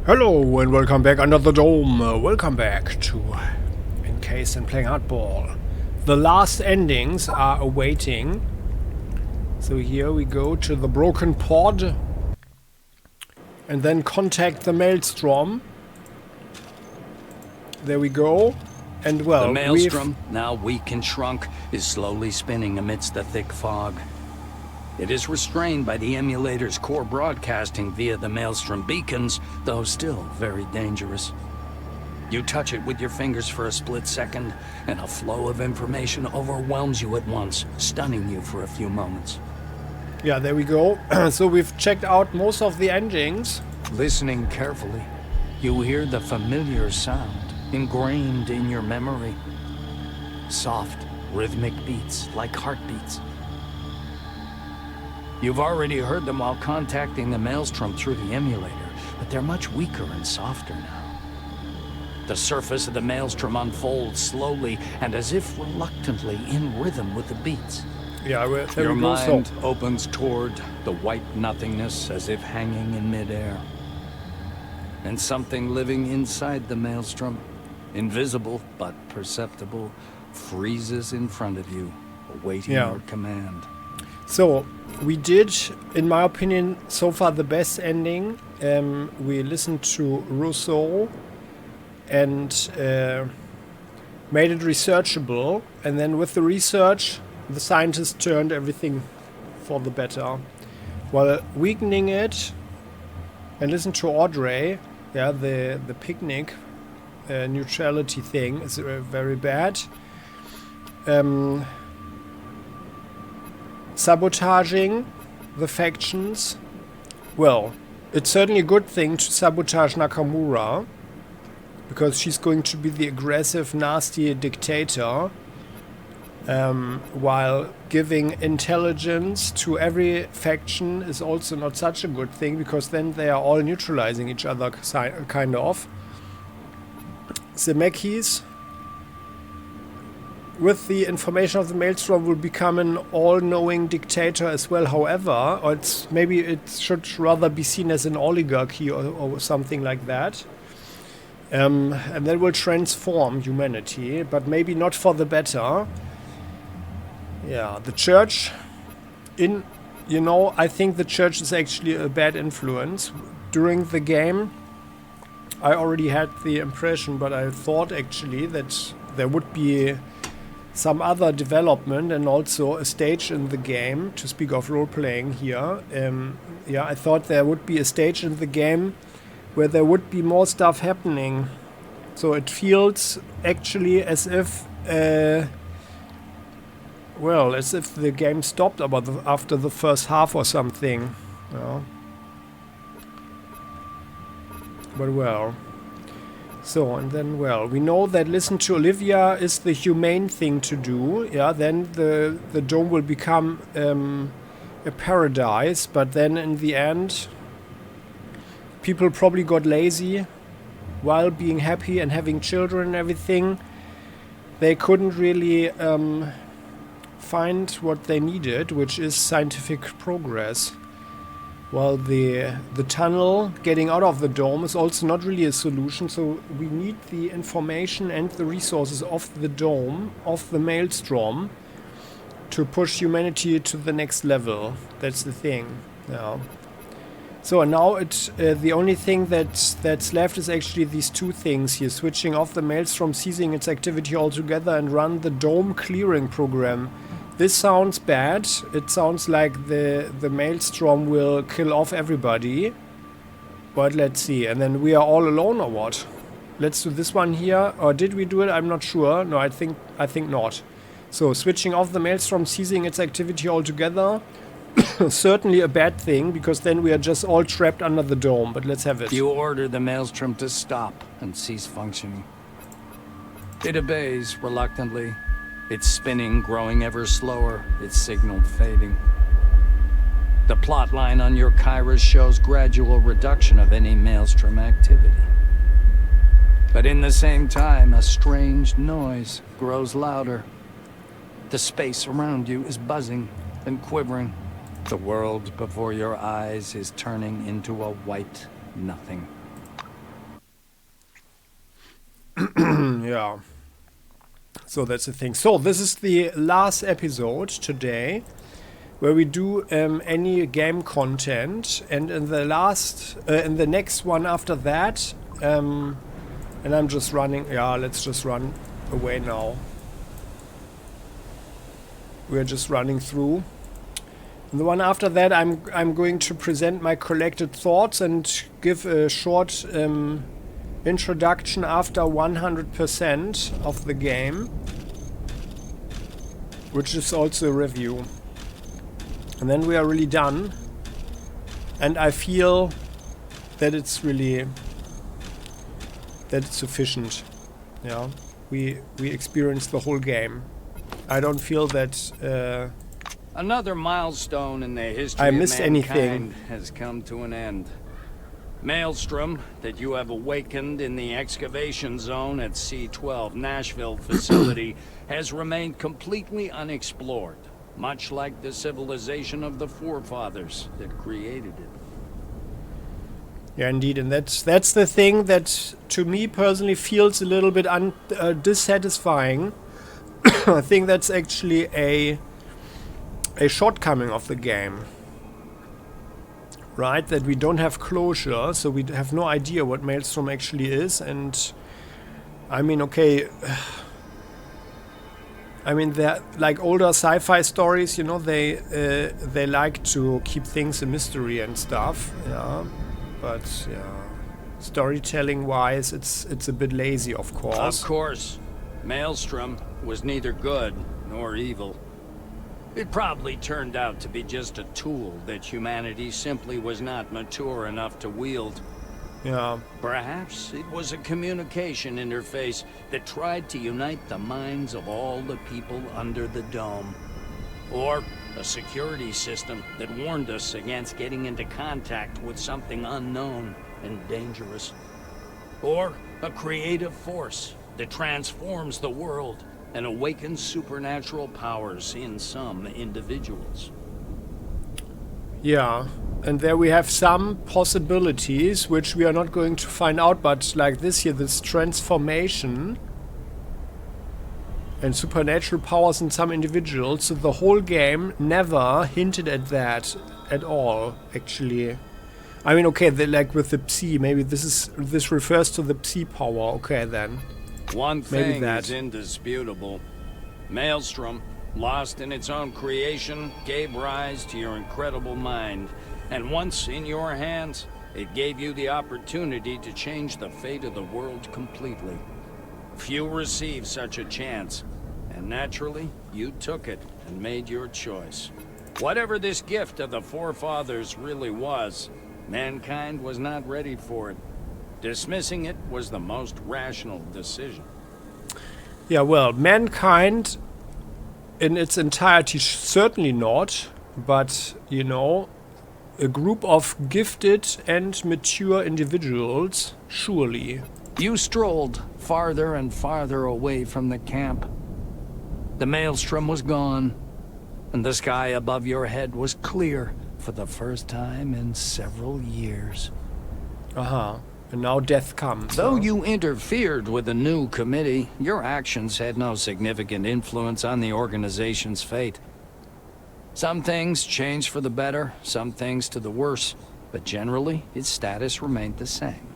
Hello and welcome back under the dome. Welcome back to Encased and Playing Hardball. The last endings are awaiting. So here we go to the broken pod and then contact the Maelstrom. There we go. And well, the Maelstrom, now weak and shrunk, is slowly spinning amidst the thick fog. It is restrained by the emulator's core broadcasting via the Maelstrom beacons, though still very dangerous. You touch it with your fingers for a split second, and a flow of information overwhelms you at once, stunning you for a few moments. Yeah, there we go. So we've checked out most of the endings. Listening carefully, you hear the familiar sound ingrained in your memory. Soft, rhythmic beats like heartbeats. You've already heard them while contacting the Maelstrom through the emulator, but they're much weaker and softer now. The surface of the Maelstrom unfolds slowly and as if reluctantly in rhythm with the beats. Yeah, your mind opens toward the white nothingness as if hanging in midair. And something living inside the Maelstrom, invisible but perceptible, freezes in front of you, awaiting your command. So, we did, in my opinion, so far the best ending. We listened to Rousseau and made it researchable. And then with the research, the scientists turned everything for the better. While weakening it and listen to Audrey, the picnic neutrality thing is very bad. Sabotaging the factions. Well, it's certainly a good thing to sabotage Nakamura, because she's going to be the aggressive, nasty dictator, while giving intelligence to every faction is also not such a good thing, because then they are all neutralizing each other, kind of. Zemeckis, with the information of the Maelstrom, will become an all-knowing dictator as well. However, or maybe it should rather be seen as an oligarchy or something like that. And that will transform humanity, but maybe not for the better. Yeah, the church, I think the church is actually a bad influence. During the game, I already had the impression, but I thought actually that there would be some other development and also a stage in the game, to speak of role-playing here. I thought there would be a stage in the game where there would be more stuff happening. So it feels actually as if the game stopped after the first half or something. But well. So, and then, we know that listen to Olivia is the humane thing to do. Yeah, then the dome will become a paradise, but then in the end, people probably got lazy while being happy and having children and everything. They couldn't really find what they needed, which is scientific progress. Well, the tunnel getting out of the dome is also not really a solution, so we need the information and the resources of the dome, of the Maelstrom, to push humanity to the next level. That's the thing. Yeah. So now the only thing that's left is actually these two things here: switching off the Maelstrom, ceasing its activity altogether, and run the dome clearing program. This sounds bad. It sounds like the Maelstrom will kill off everybody. But let's see. And then we are all alone or what? Let's do this one here. Or did we do it? I'm not sure. No, I think not. So switching off the Maelstrom, ceasing its activity altogether. Certainly a bad thing, because then we are just all trapped under the dome. But let's have it. You order the Maelstrom to stop and cease functioning. It obeys reluctantly. Its spinning growing ever slower, its signal fading. The plot line on your Kairos shows gradual reduction of any Maelstrom activity. But in the same time, a strange noise grows louder. The space around you is buzzing and quivering. The world before your eyes is turning into a white nothing. Yeah. So that's the thing. So this is the last episode today, where we do any game content, and in the next one after that, and I'm just running. Yeah, let's just run away now. We're just running through. And the one after that, I'm going to present my collected thoughts and give a short introduction after 100% of the game, which is also a review. And then we are really done. And I feel that it's sufficient. Yeah, we experienced the whole game. I don't feel that another milestone in the history I of missed mankind anything. has come to an end. Maelstrom, that you have awakened in the excavation zone at C-12 Nashville facility, has remained completely unexplored, much like the civilization of the forefathers that created it. Yeah, indeed, and that's the thing that to me personally feels a little bit dissatisfying. I think that's actually a shortcoming of the game. Right, that we don't have closure, so we have no idea what Maelstrom actually is. And I mean, okay, I mean, they're like older sci-fi stories, you know, they like to keep things a mystery and stuff, yeah. But yeah, storytelling wise, it's a bit lazy, of course. Of course, Maelstrom was neither good nor evil. It probably turned out to be just a tool that humanity simply was not mature enough to wield. Yeah. Perhaps it was a communication interface that tried to unite the minds of all the people under the dome. Or a security system that warned us against getting into contact with something unknown and dangerous. Or a creative force that transforms the world and awakens supernatural powers in some individuals. Yeah, and there we have some possibilities which we are not going to find out, but like this here, this transformation and supernatural powers in some individuals. So the whole game never hinted at that at all, actually. I mean, okay, like with the Psi, maybe this refers to the Psi power. Okay, then. One thing is indisputable. Maelstrom, lost in its own creation, gave rise to your incredible mind. And once in your hands, it gave you the opportunity to change the fate of the world completely. Few receive such a chance, and naturally, you took it and made your choice. Whatever this gift of the forefathers really was, mankind was not ready for it. Dismissing it was the most rational decision. Yeah, well, mankind in its entirety certainly not, but, you know, a group of gifted and mature individuals, surely. You strolled farther and farther away from the camp. The Maelstrom was gone, and the sky above your head was clear for the first time in several years. Uh-huh. And now death comes. Though you interfered with the new committee, your actions had no significant influence on the organization's fate. Some things changed for the better, some things to the worse, but generally, its status remained the same.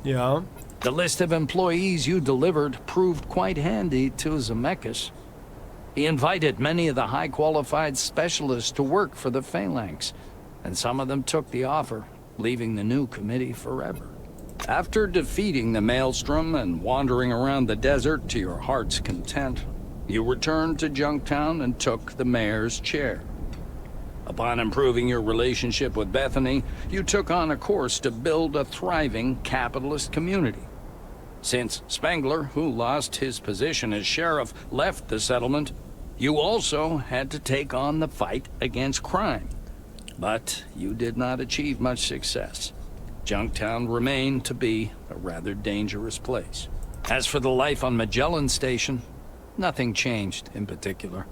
Yeah. The list of employees you delivered proved quite handy to Zemeckis. He invited many of the high-qualified specialists to work for the Phalanx, and some of them took the offer, leaving the new committee forever. After defeating the Maelstrom and wandering around the desert to your heart's content, you returned to Junktown and took the mayor's chair. Upon improving your relationship with Bethany, you took on a course to build a thriving capitalist community. Since Spengler, who lost his position as sheriff, left the settlement, you also had to take on the fight against crime. But you did not achieve much success. Junktown remained to be a rather dangerous place. As for the life on Magellan Station, nothing changed in particular.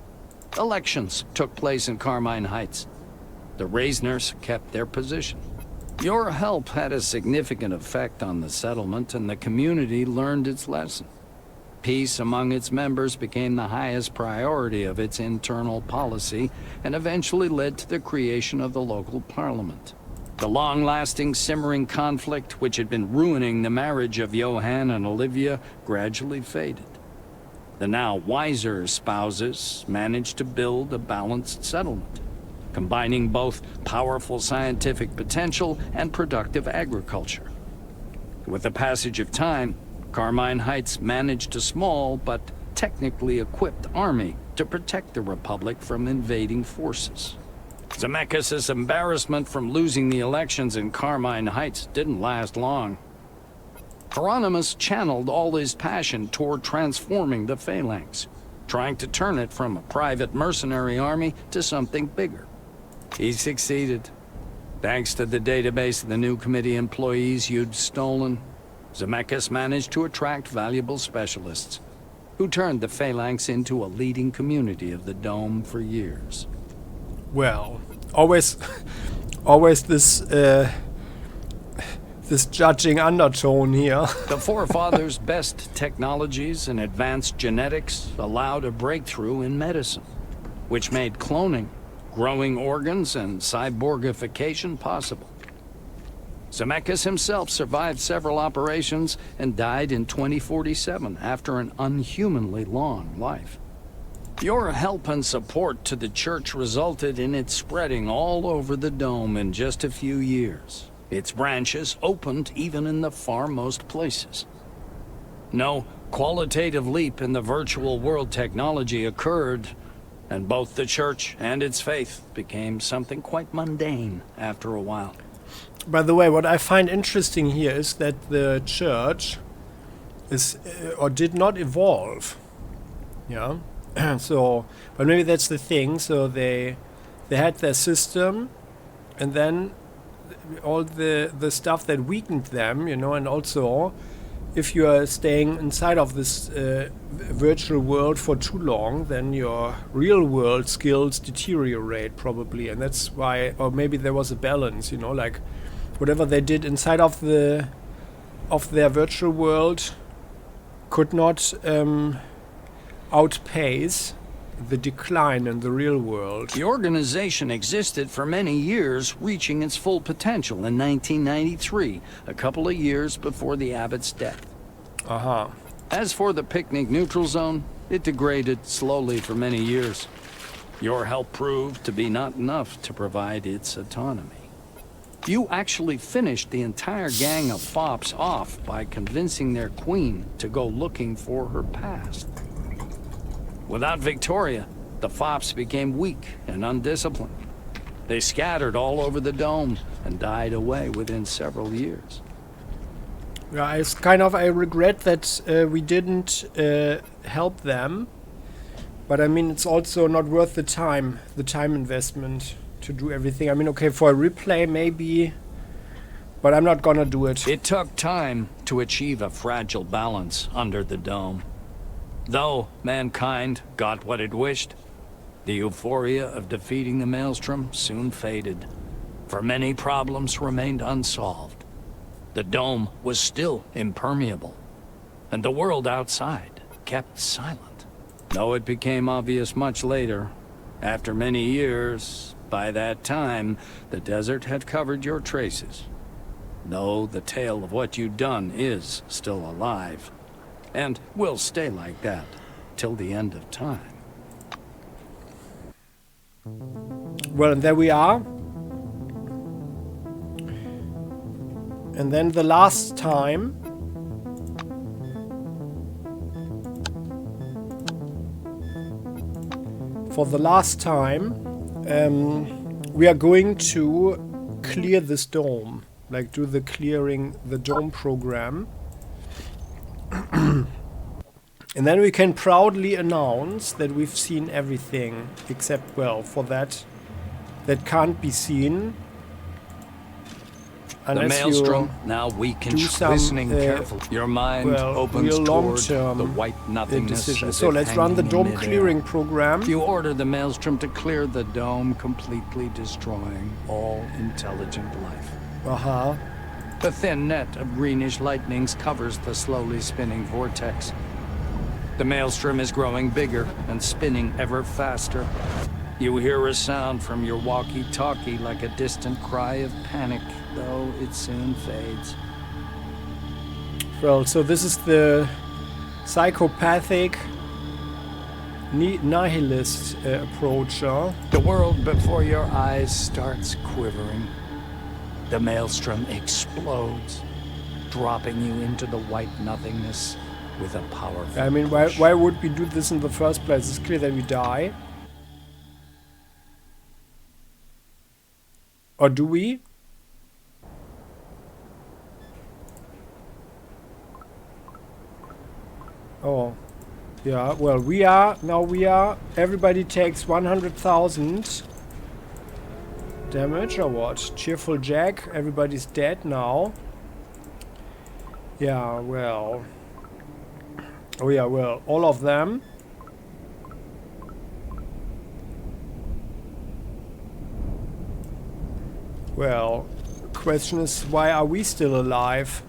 Elections took place in Carmine Heights. The Reisners kept their position. Your help had a significant effect on the settlement, and the community learned its lesson. Peace among its members became the highest priority of its internal policy, and eventually led to the creation of the local parliament. The long-lasting, simmering conflict, which had been ruining the marriage of Johann and Olivia, gradually faded. The now wiser spouses managed to build a balanced settlement, combining both powerful scientific potential and productive agriculture. With the passage of time, Carmine Heights managed a small but technically equipped army to protect the Republic from invading forces. Zemeckis' embarrassment from losing the elections in Carmine Heights didn't last long. CRONUS channeled all his passion toward transforming the Phalanx, trying to turn it from a private mercenary army to something bigger. He succeeded. Thanks to the database of the new committee employees you'd stolen, Zemeckis managed to attract valuable specialists, who turned the Phalanx into a leading community of the Dome for years. Well, always this this judging undertone here. The forefathers' best technologies and advanced genetics allowed a breakthrough in medicine, which made cloning, growing organs, and cyborgification possible. Zemeckis himself survived several operations and died in 2047 after an unhumanly long life. Your help and support to the church resulted in it spreading all over the Dome in just a few years. Its branches opened even in the farmost places. No qualitative leap in the virtual world technology occurred, and both the church and its faith became something quite mundane after a while. By the way, what I find interesting here is that the church is or did not evolve. Yeah. So, but maybe that's the thing. So they had their system, and then all the stuff that weakened them, you know, and also if you are staying inside of this virtual world for too long, then your real world skills deteriorate probably, and that's why, or maybe there was a balance, you know, like whatever they did inside of their virtual world could not outpace the decline in the real world. The organization existed for many years, reaching its full potential in 1993, a couple of years before the abbot's death. As for the picnic neutral zone, it degraded slowly for many years. Your help proved to be not enough to provide its autonomy. You actually finished the entire gang of fops off by convincing their queen to go looking for her past. Without Victoria, the fops became weak and undisciplined. They scattered all over the Dome and died away within several years. Yeah, I regret that we didn't help them, but I mean, it's also not worth the time investment to do everything. I mean, okay, for a replay maybe, but I'm not gonna do it. It took time to achieve a fragile balance under the Dome. Though mankind got what it wished, the euphoria of defeating the Maelstrom soon faded, for many problems remained unsolved. The Dome was still impermeable, and the world outside kept silent. Though it became obvious much later, after many years, by that time, the desert had covered your traces. Though the tale of what you'd done is still alive, and will stay like that till the end of time. Well, and there we are. And then the last time. For the last time, we are going to clear this dome. Like do the clearing the dome program. And then we can proudly announce that we've seen everything except, well, for that can't be seen The Maelstrom, now weak and listening carefully. Your mind opens toward the white nothingness. So let's run the dome clearing program. You order the Maelstrom to clear the dome, completely destroying all intelligent life. Uh-huh. The thin net of greenish lightnings covers the slowly spinning vortex. The maelstrom is growing bigger and spinning ever faster. You hear a sound from your walkie-talkie like a distant cry of panic, though it soon fades. Well, so this is the psychopathic nihilist approach, huh? The world before your eyes starts quivering. The maelstrom explodes, dropping you into the white nothingness with a powerful I mean, why would we do this in the first place? It's clear that we die. Or do we? Oh. Yeah, well, we are. Everybody takes 100,000 damage or what? Cheerful Jack, everybody's dead now. Yeah, well. Oh yeah, well, all of them. Well, question is, why are we still alive?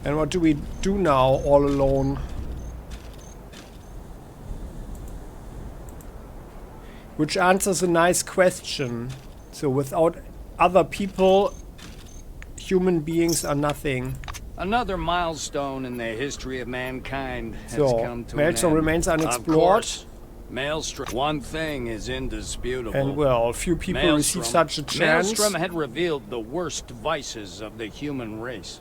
And what do we do now, all alone? Which answers a nice question. So without other people, human beings are nothing. Another milestone in the history of mankind has come to Maelstrom an end. remains unexplored. Of course, Maelstrom. One thing is indisputable. And well, few people receive such a chance. Maelstrom had revealed the worst vices of the human race.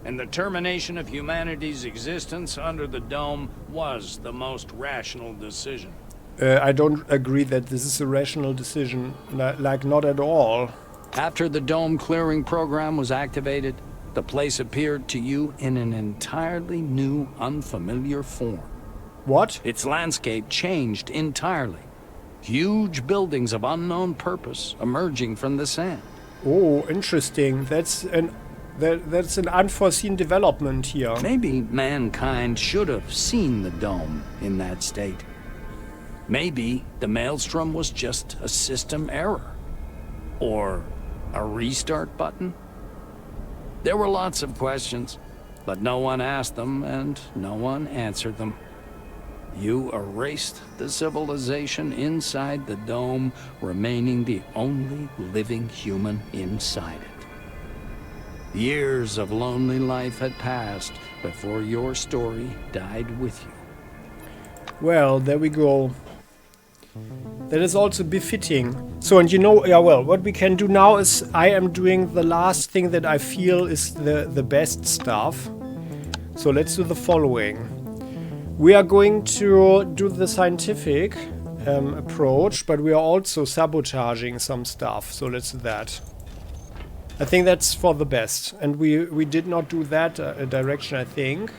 And the termination of humanity's existence under the dome was the most rational decision. I don't agree that this is a rational decision. Like, not at all. After the dome clearing program was activated, the place appeared to you in an entirely new, unfamiliar form. What? Its landscape changed entirely. Huge buildings of unknown purpose emerging from the sand. Oh, interesting. That's an unforeseen development here. Maybe mankind should have seen the dome in that state. Maybe the Maelstrom was just a system error. Or a restart button? There were lots of questions, but no one asked them and no one answered them. You erased the civilization inside the dome, remaining the only living human inside it. Years of lonely life had passed before your story died with you. Well, there we go. That is also befitting. So, and you know, yeah, well, what we can do now is I am doing the last thing that I feel is the best stuff. So let's do the following. We are going to do the scientific approach, but we are also sabotaging some stuff. So let's do that. I think that's for the best. And we did not do that direction, I think.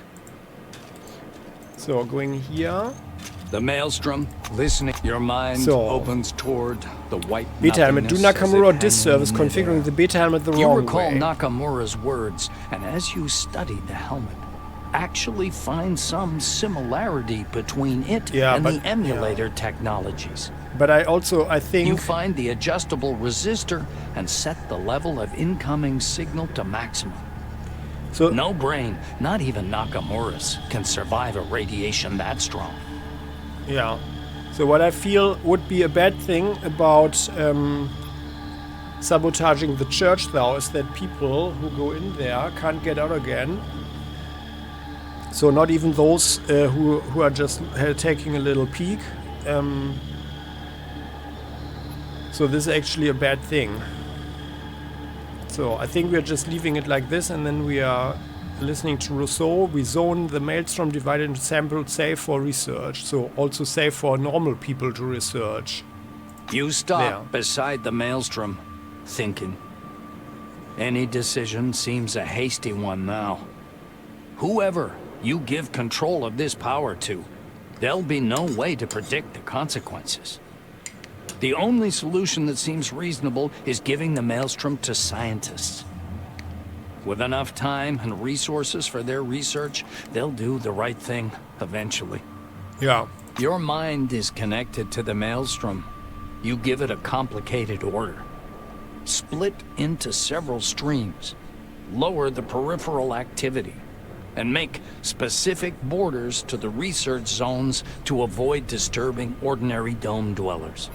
So going here. The Maelstrom, listening, your mind opens toward the white Beta helmet. Do Nakamura disservice configuring the beta helmet the wrong way. You recall Nakamura's words, and as you study the helmet, actually find some similarity between it and the emulator technologies. But I think... You find the adjustable resistor and set the level of incoming signal to maximum. So no brain, not even Nakamura's, can survive a radiation that strong. Yeah. So what I feel would be a bad thing about sabotaging the church, though, is that people who go in there can't get out again. So not even those who are just taking a little peek. So this is actually a bad thing. So I think we're just leaving it like this, and then we are listening to Rousseau. We zone the Maelstrom divided into samples safe for research. So also safe for normal people to research. You stop beside the Maelstrom, thinking. Any decision seems a hasty one now. Whoever you give control of this power to, there'll be no way to predict the consequences. The only solution that seems reasonable is giving the Maelstrom to scientists. With enough time and resources for their research, they'll do the right thing eventually. Yeah. Your mind is connected to the Maelstrom. You give it a complicated order. split into several streams, lower the peripheral activity, and make specific borders to the research zones to avoid disturbing ordinary dome dwellers.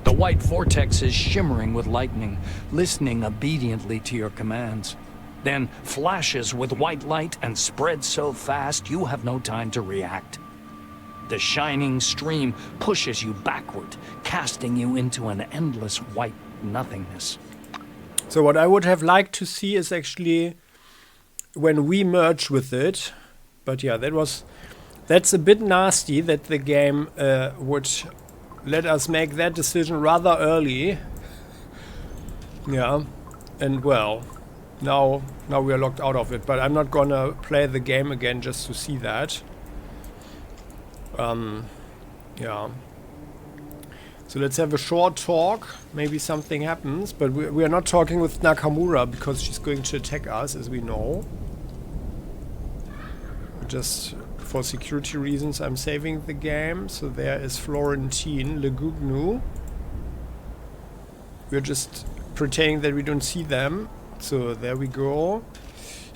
The white vortex is shimmering with lightning, listening obediently to your commands. Then flashes with white light and spreads so fast you have no time to react. The shining stream pushes you backward, casting you into an endless white nothingness. So what I would have liked to see is actually when we merge with it. But yeah, that's a bit nasty that the game would let us make that decision rather early. Yeah, and well, now we are locked out of it, but I'm not gonna play the game again just to see that. Yeah. So let's have a short talk. Maybe something happens, but we are not talking with Nakamura because she's going to attack us, as we know. Just for security reasons, I'm saving the game. So there is Florentine Legugnu. We're just pretending that we don't see them. So there we go.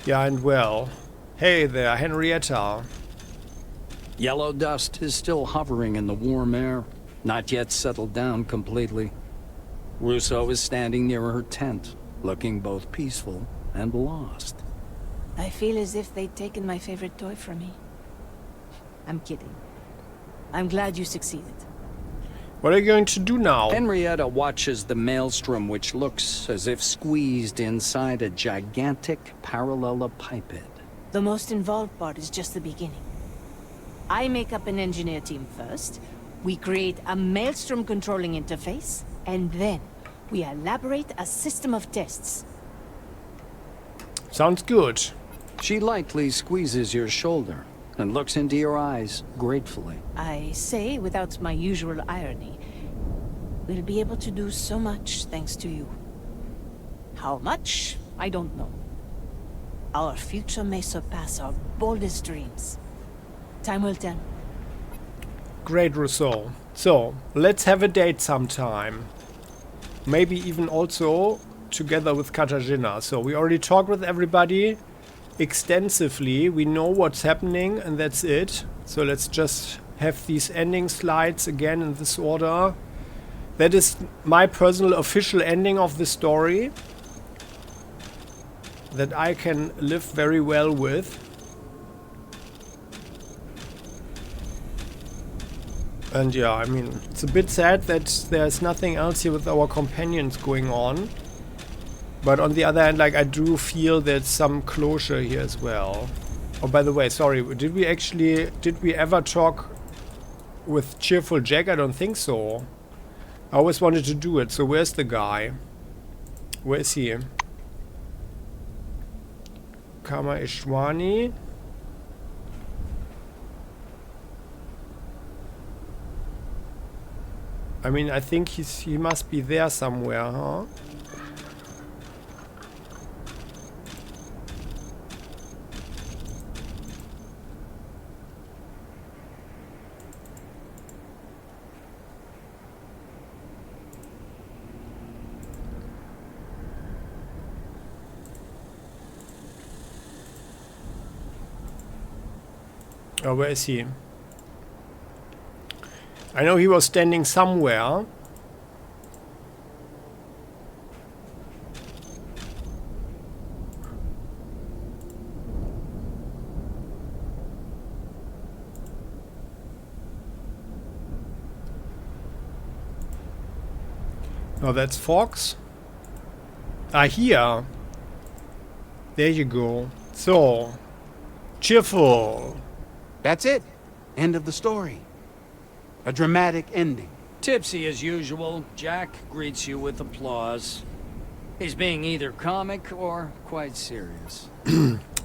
Yeah, and well, hey there, Henrietta. Yellow dust is still hovering in the warm air, not yet settled down completely. Russo is standing near her tent, looking both peaceful and lost. I feel as if they'd taken my favorite toy from me. I'm kidding. I'm glad you succeeded. What are you going to do now? Henrietta watches the Maelstrom, which looks as if squeezed inside a gigantic parallelepiped. The most involved part is just the beginning. I make up an engineer team first, we create a Maelstrom controlling interface, and then we elaborate a system of tests. Sounds good. She lightly squeezes your shoulder and looks into your eyes gratefully. I say, without my usual irony, we'll be able to do so much thanks to you. How much? I don't know. Our future may surpass our boldest dreams. Time will tell. Great, Rousseau. So, let's have a date sometime. Maybe even also together with Katarzyna. So, we already talked with everybody extensively. We know what's happening and that's it. So, let's just have these ending slides again in this order. That is my personal official ending of the story. That I can live very well with. And yeah, I mean, it's a bit sad that there's nothing else here with our companions going on. But on the other hand, like, I do feel there's some closure here as well. Oh, by the way, sorry, did we ever talk with Cheerful Jack? I don't think so. I always wanted to do it, so where's the guy? Where is he? Kama Ishwani. I mean, I think he must be there somewhere, huh? Oh, where is he? I know he was standing somewhere. Oh, that's Fox. Ah, here. There you go. So, Cheerful. That's it. End of the story. A dramatic ending. Tipsy as usual, Jack greets you with applause. He's being either comic or quite serious.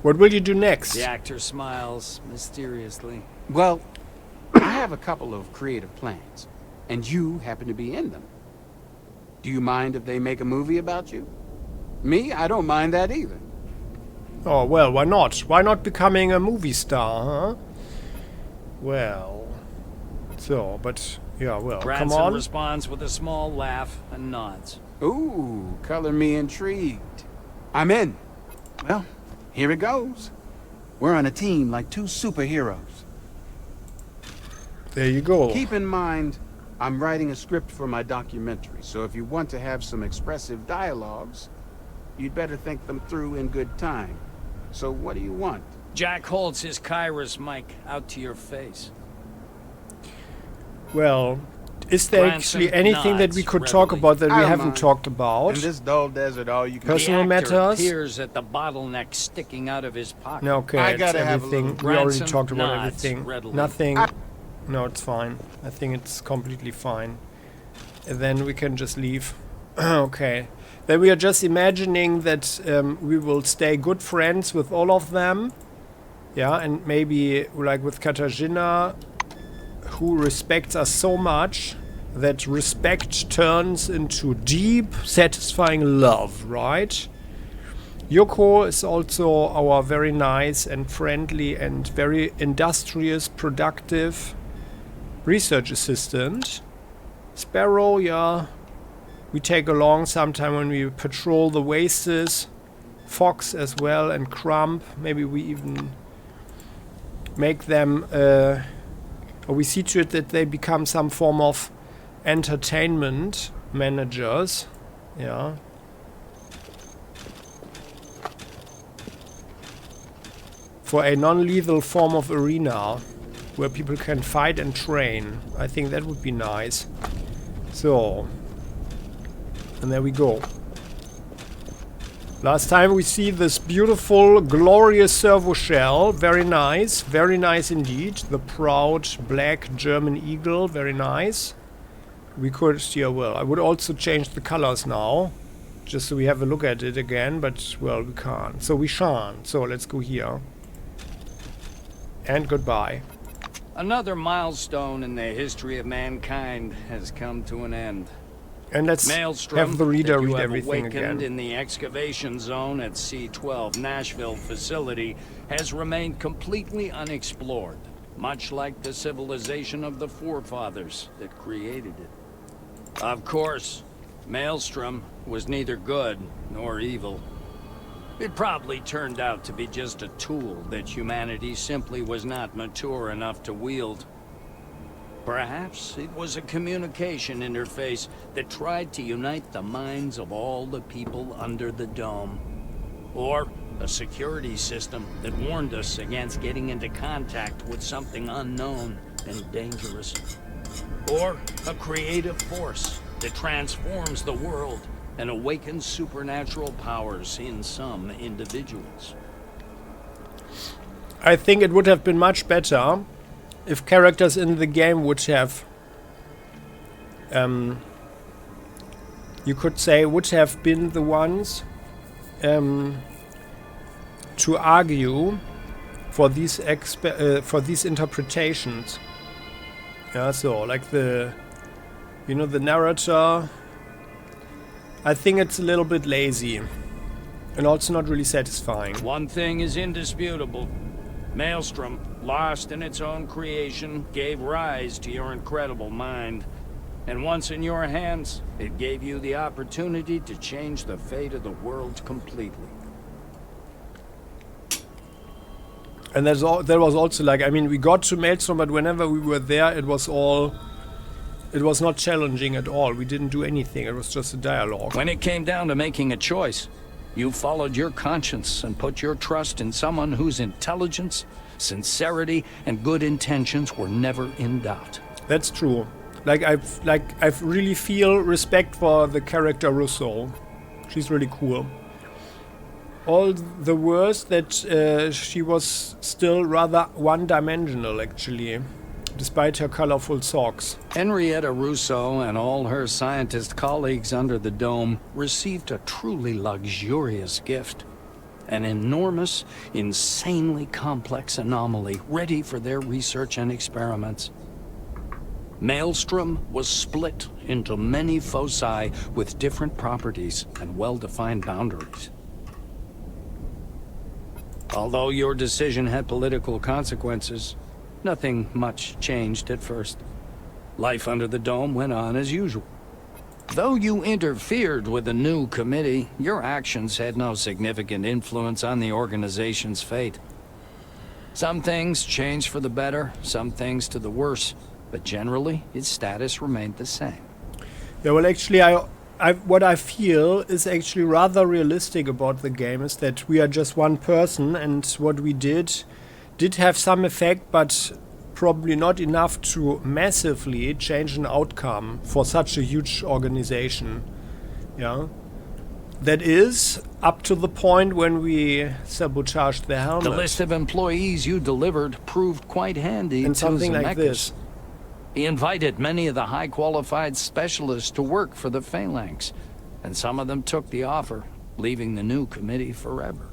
What will you do next? The actor smiles mysteriously. Well, I have a couple of creative plans, and you happen to be in them. Do you mind if they make a movie about you? Me, I don't mind that either. Oh, well, why not? Why not becoming a movie star, huh? Well, so, but, yeah, well, Branson come on. responds with a small laugh and nods. Ooh, color me intrigued. I'm in. Well, here it goes. We're on a team like two superheroes. There you go. Keep in mind, I'm writing a script for my documentary, so if you want to have some expressive dialogues, you'd better think them through in good time. So what do you want? Jack holds his Kairos mic out to your face. Well, is there Branson actually anything that nods we could readily. talk about that we I don't haven't mind. talked about? In this dull desert, all you can Personal the actor matters? peers at the bottleneck sticking out of his pocket. No, okay, I it's gotta have a everything. little- We already Branson talked about nods everything. readily. Nothing. No, it's fine. I think it's completely fine. And then we can just leave. Okay. Then we are just imagining that we will stay good friends with all of them. Yeah, and maybe like with Katarzyna, who respects us so much that respect turns into deep, satisfying love, right? Yoko is also our very nice and friendly and very industrious, productive research assistant. Sparrow, yeah, we take along sometime when we patrol the wastes. Fox as well, and Crump. Maybe we even make them, or we see to it that they become some form of entertainment managers. Yeah. For a non-lethal form of arena where people can fight and train. I think that would be nice. So, and there we go. Last time we see this beautiful, glorious servo shell. Very nice indeed. The proud black German eagle, very nice. We could, yeah, well, I would also change the colors now, just so we have a look at it again, but, well, we can't. So we shan't. So let's go here. And goodbye. Another milestone in the history of mankind has come to an end. And let's Maelstrom, have the reader that you read have everything awakened again. in the excavation zone at C-12 Nashville facility has remained completely unexplored, much like the civilization of the forefathers that created it. Of course, Maelstrom was neither good nor evil. It probably turned out to be just a tool that humanity simply was not mature enough to wield. Perhaps it was a communication interface that tried to unite the minds of all the people under the dome. Or a security system that warned us against getting into contact with something unknown and dangerous. Or a creative force that transforms the world and awakens supernatural powers in some individuals. I think it would have been much better if characters in the game would have, you could say, would have been the ones to argue for these interpretations. Yeah, so like the narrator. I think it's a little bit lazy and also not really satisfying. One thing is indisputable. Maelstrom, lost in its own creation, gave rise to your incredible mind. And once in your hands, it gave you the opportunity to change the fate of the world completely. And there was also like, I mean, we got to Maelstrom, but whenever we were there, it was not challenging at all. We didn't do anything. It was just a dialogue. When it came down to making a choice, you followed your conscience and put your trust in someone whose intelligence, sincerity, and good intentions were never in doubt. That's true. I really feel respect for the character Rousseau. She's really cool. All the worse that she was still rather one-dimensional, actually, despite her colorful socks. Henrietta Russo and all her scientist colleagues under the dome received a truly luxurious gift. An enormous, insanely complex anomaly ready for their research and experiments. Maelstrom was split into many foci with different properties and well-defined boundaries. Although your decision had political consequences, nothing much changed at first. Life under the dome went on as usual. Though you interfered with the new committee, your actions had no significant influence on the organization's fate. Some things changed for the better, some things to the worse, but generally, its status remained the same. Yeah, well, actually, what I feel is actually rather realistic about the game is that we are just one person, and what we did have some effect, but probably not enough to massively change an outcome for such a huge organization. Yeah. That is up to the point when we sabotaged the helmet. The list of employees you delivered proved quite handy and to something Zemeckis. like this. He invited many of the high-qualified specialists to work for the Phalanx, and some of them took the offer, leaving the new committee forever.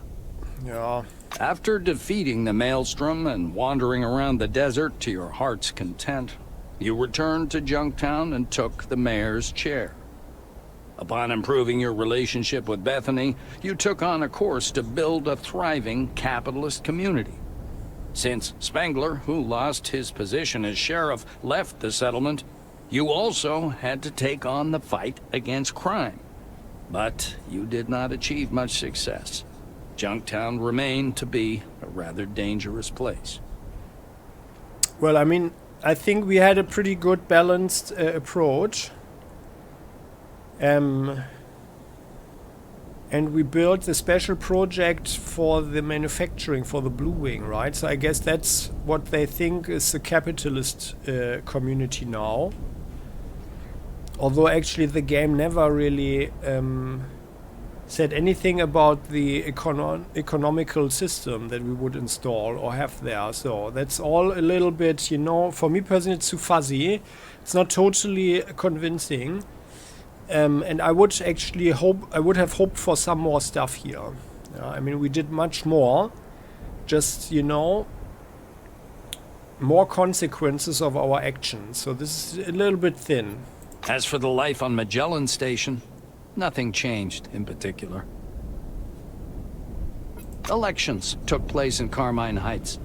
Yeah. After defeating the Maelstrom and wandering around the desert to your heart's content, you returned to Junktown and took the mayor's chair. Upon improving your relationship with Bethany, you took on a course to build a thriving capitalist community. Since Spengler, who lost his position as sheriff, left the settlement, you also had to take on the fight against crime. But you did not achieve much success. Junktown remained to be a rather dangerous place. Well, I mean, I think we had a pretty good balanced approach. And we built a special project for the manufacturing, for the Blue Wing, right? So I guess that's what they think is the capitalist community now. Although actually the game never really said anything about the economical system that we would install or have there. So that's all a little bit, you know, for me personally it's too fuzzy. It's not totally convincing. And I would actually have hoped for some more stuff here. I mean, we did much more. Just, you know, more consequences of our actions. So this is a little bit thin. As for the life on Magellan Station, nothing changed in particular. Elections took place in Carmine Heights.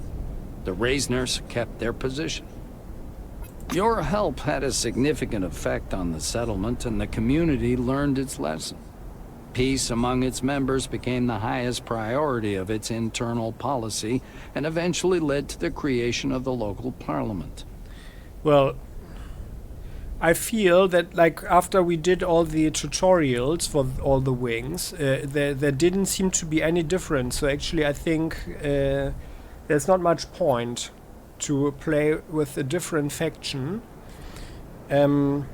The Reisners kept their position. Your help had a significant effect on the settlement, and the community learned its lesson. Peace among its members became the highest priority of its internal policy, and eventually led to the creation of the local parliament. Well, I feel that, like, after we did all the tutorials for all the wings, there didn't seem to be any difference. So actually I think there's not much point to play with a different faction. And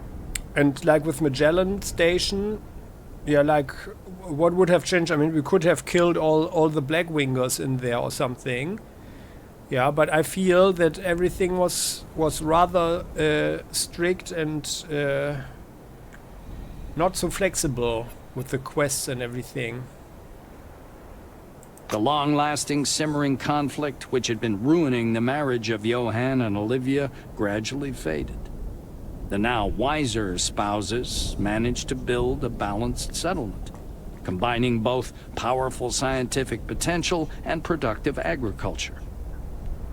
like with Magellan Station, yeah, like what would have changed? I mean, we could have killed all the Black Wingers in there or something. Yeah, but I feel that everything was rather strict and not so flexible with the quests and everything. The long-lasting, simmering conflict which had been ruining the marriage of Johann and Olivia gradually faded. The now wiser spouses managed to build a balanced settlement, combining both powerful scientific potential and productive agriculture.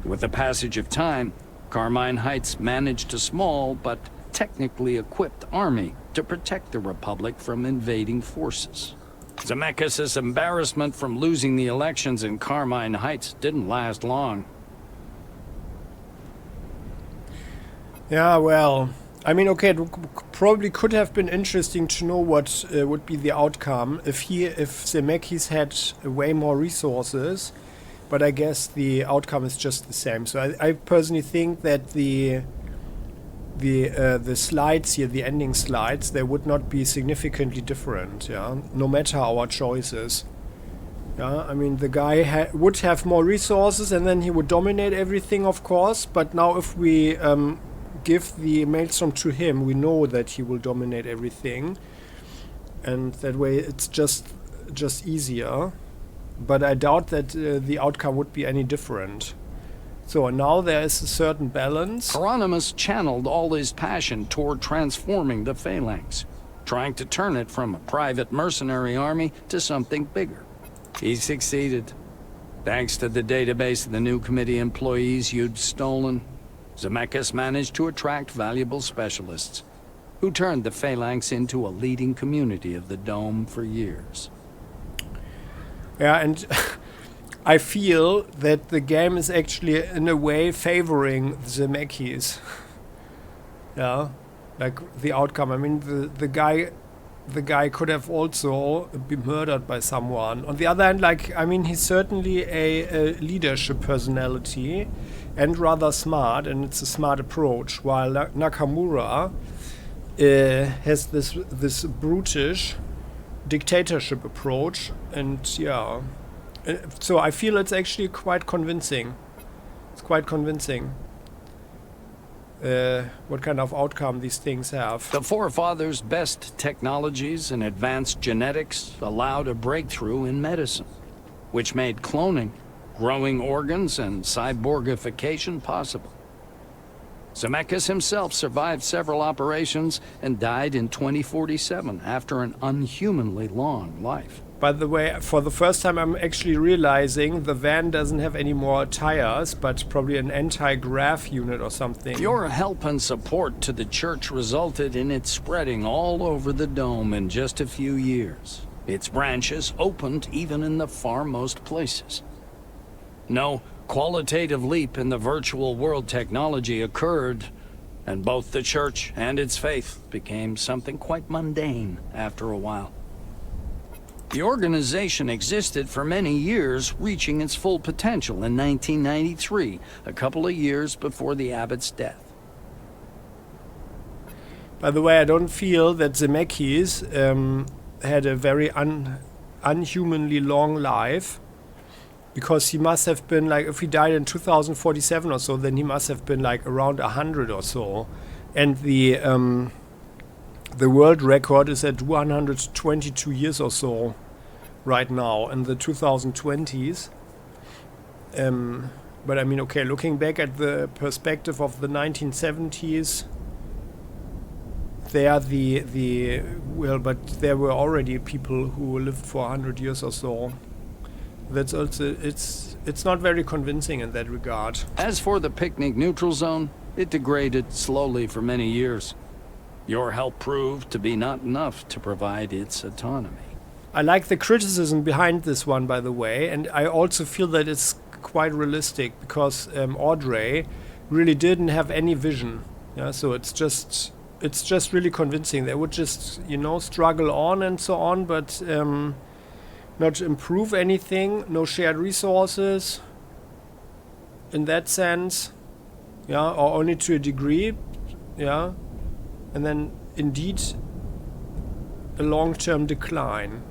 With the passage of time, Carmine Heights managed a small but technically equipped army to protect the Republic from invading forces. Zemeckis' embarrassment from losing the elections in Carmine Heights didn't last long. Yeah, well, I mean, okay, it probably could have been interesting to know what would be the outcome if Zemeckis had way more resources, but I guess the outcome is just the same. So I personally think that the slides here, the ending slides, they would not be significantly different, yeah, no matter our choices. Yeah, I mean, the guy would have more resources and then he would dominate everything, of course, but now if we give the Maelstrom to him, we know that he will dominate everything, and that way it's just easier, but I doubt that the outcome would be any different. So now there is a certain balance. CRONUS channeled all his passion toward transforming the Phalanx, trying to turn it from a private mercenary army to something bigger. He succeeded. Thanks to the database of the new committee employees you'd stolen, Zemeckis managed to attract valuable specialists. who turned the Phalanx into a leading community of the Dome for years. Yeah, and I feel that the game is actually, in a way, favoring the Mechis. Yeah, like the outcome. I mean, the guy could have also been murdered by someone. On the other hand, like, I mean, he's certainly a leadership personality and rather smart, and it's a smart approach, while Nakamura has this brutish dictatorship approach, and yeah. So I feel it's actually quite convincing. It's quite convincing what kind of outcome these things have. The forefathers' best technologies and advanced genetics allowed a breakthrough in medicine, which made cloning, growing organs, and cyborgification possible. Zemeckis himself survived several operations and died in 2047 after an unhumanly long life. By the way, for the first time I'm actually realizing the van doesn't have any more tires, but probably an anti-grav unit or something. Your help and support to the church resulted in it spreading all over the Dome in just a few years. Its branches opened even in the farmost places. No qualitative leap in the virtual world technology occurred, and both the church and its faith became something quite mundane after a while. The organization existed for many years, reaching its full potential in 1993, a couple of years before the abbot's death. By the way, I don't feel that Zemeckis had a very unhumanly long life, because he must have been, like, if he died in 2047 or so, then he must have been like around 100 or so. And the world record is at 122 years or so right now in the 2020s. But I mean, okay, looking back at the perspective of the 1970s, but there were already people who lived for 100 years or so. That's also, it's not very convincing in that regard. As for the picnic neutral zone, it degraded slowly for many years. Your help proved to be not enough to provide its autonomy. I like the criticism behind this one, by the way, and I also feel that it's quite realistic, because Audrey really didn't have any vision. Yeah, so it's just really convincing. They would just, struggle on and so on, but not improve anything, no shared resources in that sense, yeah, or only to a degree, yeah, and then indeed a long-term decline.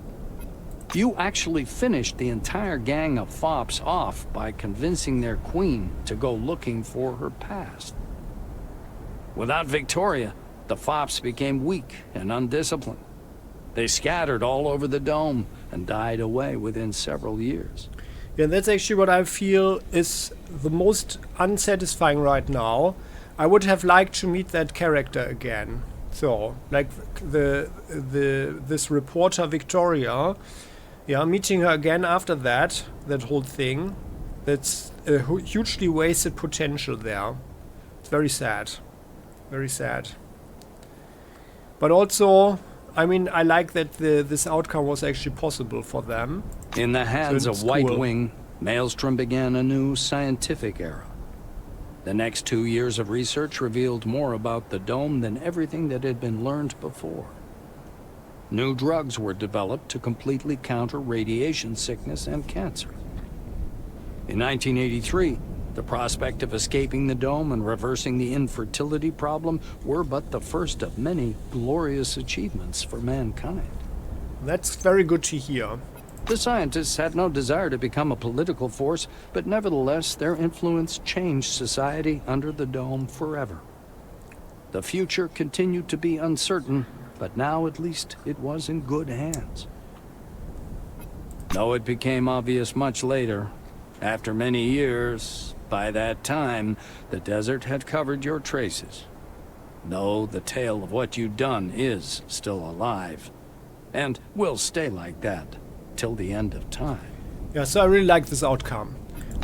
You actually finished the entire gang of fops off by convincing their queen to go looking for her past. Without Victoria, the fops became weak and undisciplined. They scattered all over the Dome and died away within several years. Yeah, that's actually what I feel is the most unsatisfying right now. I would have liked to meet that character again. So, like this reporter Victoria, yeah, meeting her again after that whole thing, that's a hugely wasted potential there. It's very sad. Very sad. But also, I mean, I like that this outcome was actually possible for them. In the hands of White cool. Wing, Maelstrom began a new scientific era. The next 2 years of research revealed more about the Dome than everything that had been learned before. New drugs were developed to completely counter radiation sickness and cancer. In 1983, the prospect of escaping the Dome and reversing the infertility problem were but the first of many glorious achievements for mankind. That's very good to hear. The scientists had no desire to become a political force, but nevertheless their influence changed society under the Dome forever. The future continued to be uncertain, but now at least it was in good hands. Though it became obvious much later, after many years, by that time, the desert had covered your traces. Though the tale of what you'd done is still alive, and will stay like that till the end of time. Yeah, so I really like this outcome.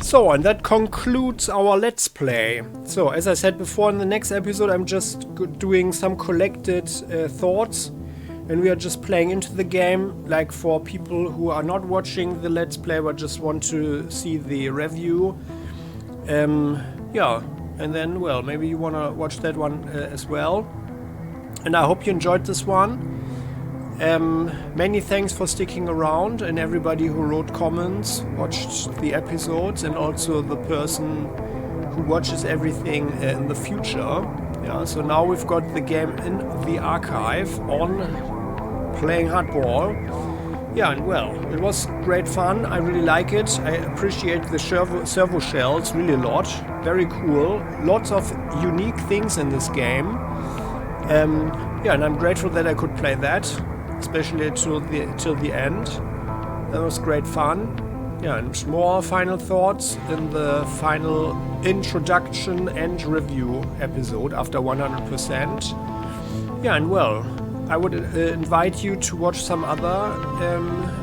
So, and that concludes our Let's Play. So, as I said before, in the next episode I'm just doing some collected thoughts. And we are just playing into the game, like for people who are not watching the Let's Play but just want to see the review. Yeah, and then, well, maybe you want to watch that one as well. And I hope you enjoyed this one. Many thanks for sticking around, and everybody who wrote comments, watched the episodes, and also the person who watches everything in the future. Yeah, so now we've got the game in the archive on Playing Hardball. Yeah, and well, it was great fun. I really like it. I appreciate the servo shells really a lot. Very cool. Lots of unique things in this game. Yeah, and I'm grateful that I could play that, especially till the end. That was great fun. Yeah, and more final thoughts in the final introduction and review episode after 100%. Yeah, and well, I would invite you to watch some other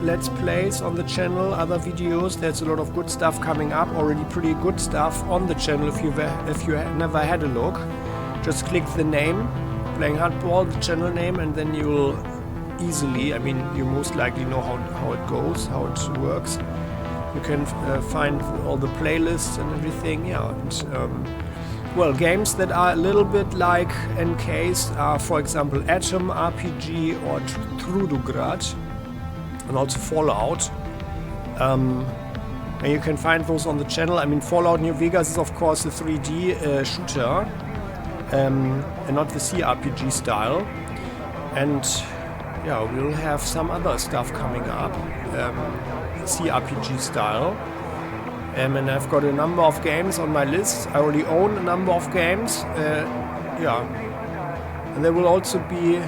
Let's Plays on the channel, other videos. There's a lot of good stuff coming up, already pretty good stuff on the channel if you never had a look. Just click the name, Playing Hardball, the channel name, and then you'll easily, I mean, you most likely know how it goes, how it works. You can find all the playlists and everything, yeah. And, well, games that are a little bit like Encased are, for example, Atom RPG or Trudograd, and also Fallout. And you can find those on the channel. I mean, Fallout New Vegas is, of course, a 3D shooter, and not the CRPG style. And yeah, we'll have some other stuff coming up, CRPG style. And I've got a number of games on my list. I already own a number of games. Yeah. And there will also be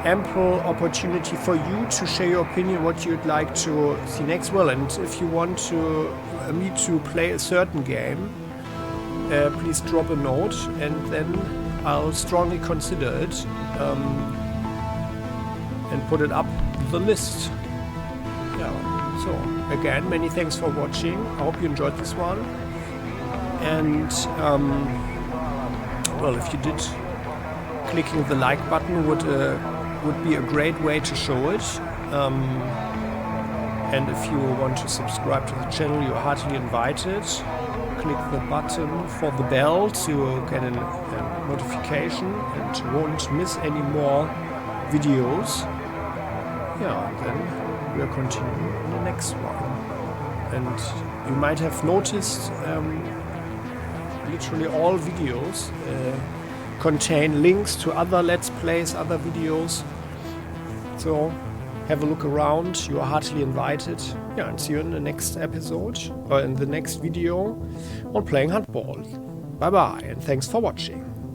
ample opportunity for you to share your opinion, what you'd like to see next. Well, and if you want me to play a certain game, please drop a note, and then I'll strongly consider it and put it up the list. Yeah. So, again, many thanks for watching. I hope you enjoyed this one. And, well, if you did, clicking the like button would be a great way to show it. And if you want to subscribe to the channel, you're heartily invited. Click the button for the bell to get a notification and won't miss any more videos. Yeah, then we'll continue in the next one. And you might have noticed literally all videos contain links to other Let's Plays, other videos. So have a look around, you are heartily invited. Yeah, and see you in the next episode or in the next video on Playing Hardball. Bye bye, and thanks for watching.